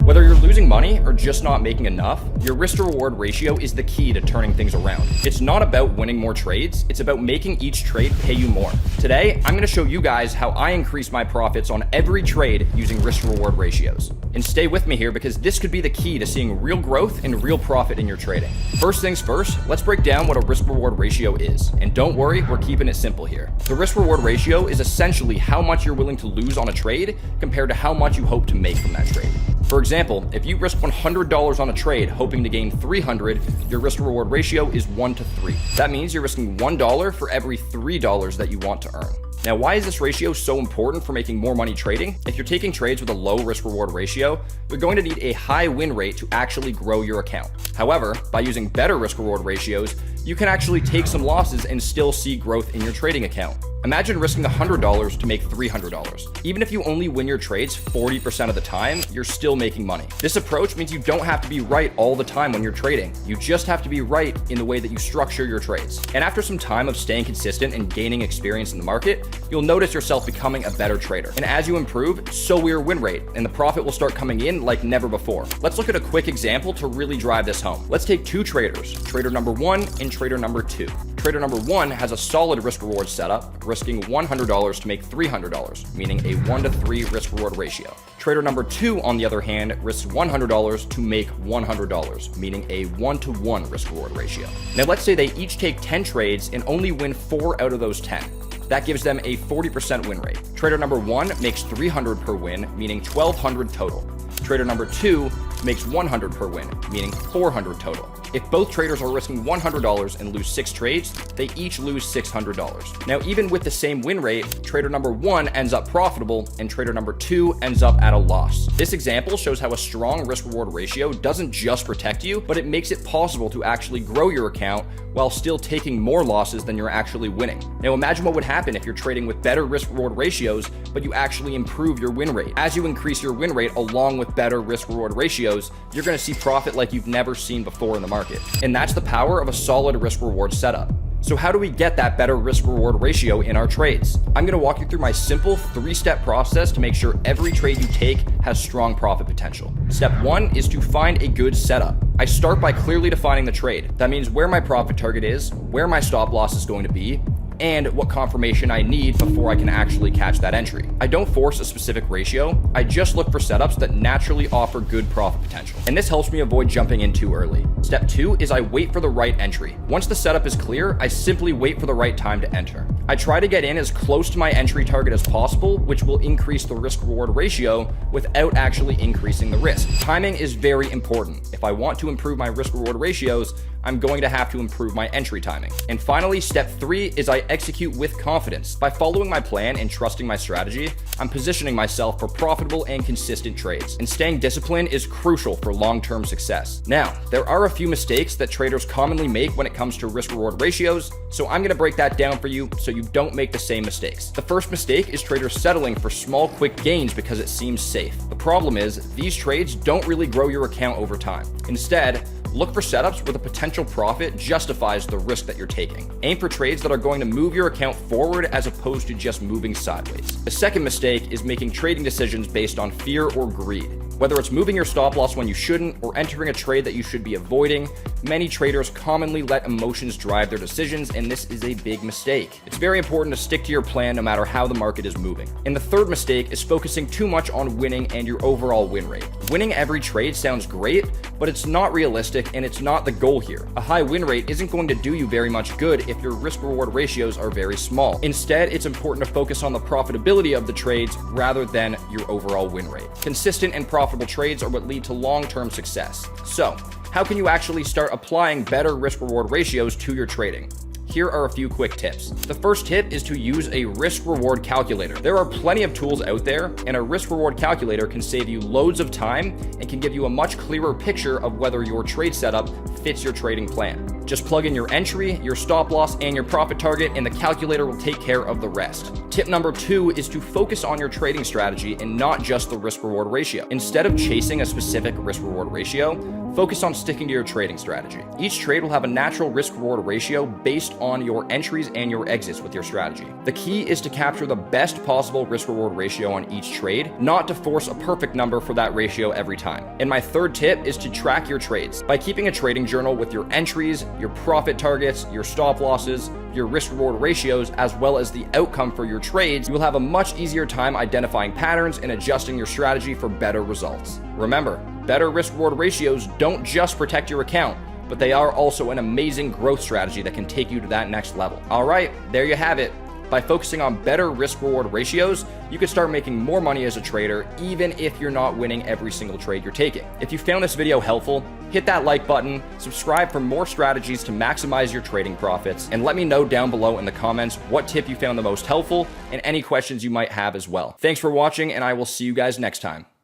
Whether you're losing money or just not making enough, your risk-to-reward ratio is the key to turning things around. It's not about winning more trades, it's about making each trade pay you more. Today, I'm going to show you guys how I increase my profits on every trade using risk-to-reward ratios. And stay with me here because this could be the key to seeing real growth and real profit in your trading. First things first, let's break down what a risk-reward ratio is. And don't worry, we're keeping it simple here. The risk-reward ratio is essentially how much you're willing to lose on a trade compared to how much you hope to make from that trade. For example, if you risk $100 on a trade hoping to gain $300, your risk-reward ratio is 1 to 3. That means you're risking $1 for every $3 that you want to earn. Now, why is this ratio so important for making more money trading? If you're taking trades with a low risk-reward ratio, you're going to need a high win rate to actually grow your account. However, by using better risk-reward ratios, you can actually take some losses and still see growth in your trading account. Imagine risking $100 to make $300. Even if you only win your trades 40% of the time, you're still making money. This approach means you don't have to be right all the time when you're trading. You just have to be right in the way that you structure your trades. And after some time of staying consistent and gaining experience in the market, you'll notice yourself becoming a better trader. And as you improve, so will your win rate, and the profit will start coming in like never before. Let's look at a quick example to really drive this home. Let's take two traders, trader number 1 and trader number 2. Trader number 1 has a solid risk-reward setup, risking $100 to make $300, meaning a 1 to 3 risk-reward ratio. Trader number 2, on the other hand, risks $100 to make $100, meaning a 1 to 1 risk-reward ratio. Now let's say they each take 10 trades and only win 4 out of those 10. That gives them a 40% win rate. Trader number 1 makes $300 per win, meaning $1,200 total. Trader number 2 makes $100 per win, meaning $400 total. If both traders are risking $100 and lose 6 trades, they each lose $600. Now, even with the same win rate, trader number 1 ends up profitable and trader number 2 ends up at a loss. This example shows how a strong risk-reward ratio doesn't just protect you, but it makes it possible to actually grow your account while still taking more losses than you're actually winning. Now, imagine what would happen if you're trading with better risk-reward ratios, but you actually improve your win rate. As you increase your win rate along with better risk-reward ratios, you're going to see profit like you've never seen before in the market. And that's the power of a solid risk-reward setup. So how do we get that better risk-reward ratio in our trades? I'm going to walk you through my simple 3-step process to make sure every trade you take has strong profit potential. Step 1 is to find a good setup. I start by clearly defining the trade. That means where my profit target is, where my stop loss is going to be, and what confirmation I need before I can actually catch that entry. I don't force a specific ratio, I just look for setups that naturally offer good profit potential. And this helps me avoid jumping in too early. Step 2 is I wait for the right entry. Once the setup is clear, I simply wait for the right time to enter. I try to get in as close to my entry target as possible, which will increase the risk-reward ratio without actually increasing the risk. Timing is very important. If I want to improve my risk-reward ratios, I'm going to have to improve my entry timing. And finally, step 3 is I execute with confidence. By following my plan and trusting my strategy, I'm positioning myself for profitable and consistent trades. And staying disciplined is crucial for long-term success. Now, there are a few mistakes that traders commonly make when it comes to risk-reward ratios, so I'm going to break that down for you so you don't make the same mistakes. The first mistake is traders settling for small, quick gains because it seems safe. The problem is, these trades don't really grow your account over time. Instead, look for setups where the potential profit justifies the risk that you're taking. Aim for trades that are going to move your account forward as opposed to just moving sideways. The second mistake is making trading decisions based on fear or greed. Whether it's moving your stop loss when you shouldn't or entering a trade that you should be avoiding, many traders commonly let emotions drive their decisions, and this is a big mistake. It's very important to stick to your plan no matter how the market is moving. And the third mistake is focusing too much on winning and your overall win rate. Winning every trade sounds great, but it's not realistic and it's not the goal here. A high win rate isn't going to do you very much good if your risk-reward ratios are very small. Instead, it's important to focus on the profitability of the trades rather than your overall win rate. Consistent and profitable trades are what lead to long-term success. So, how can you actually start applying better risk-reward ratios to your trading? Here are a few quick tips. The first tip is to use a risk-reward calculator. There are plenty of tools out there, and a risk-reward calculator can save you loads of time and can give you a much clearer picture of whether your trade setup fits your trading plan. Just plug in your entry, your stop loss, and your profit target, and the calculator will take care of the rest. Tip number 2 is to focus on your trading strategy and not just the risk-reward ratio. Instead of chasing a specific risk-reward ratio, Focus on sticking to your trading strategy. Each trade will have a natural risk-reward ratio based on your entries and your exits with your strategy. The key is to capture the best possible risk-reward ratio on each trade, not to force a perfect number for that ratio every time. And my third tip is to track your trades. By keeping a trading journal with your entries, your profit targets, your stop losses, your risk-reward ratios, as well as the outcome for your trades, you will have a much easier time identifying patterns and adjusting your strategy for better results. Remember, better risk-reward ratios don't just protect your account, but they are also an amazing growth strategy that can take you to that next level. All right, there you have it. By focusing on better risk-reward ratios, you can start making more money as a trader, even if you're not winning every single trade you're taking. If you found this video helpful, hit that like button, subscribe for more strategies to maximize your trading profits, and let me know down below in the comments what tip you found the most helpful and any questions you might have as well. Thanks for watching, and I will see you guys next time.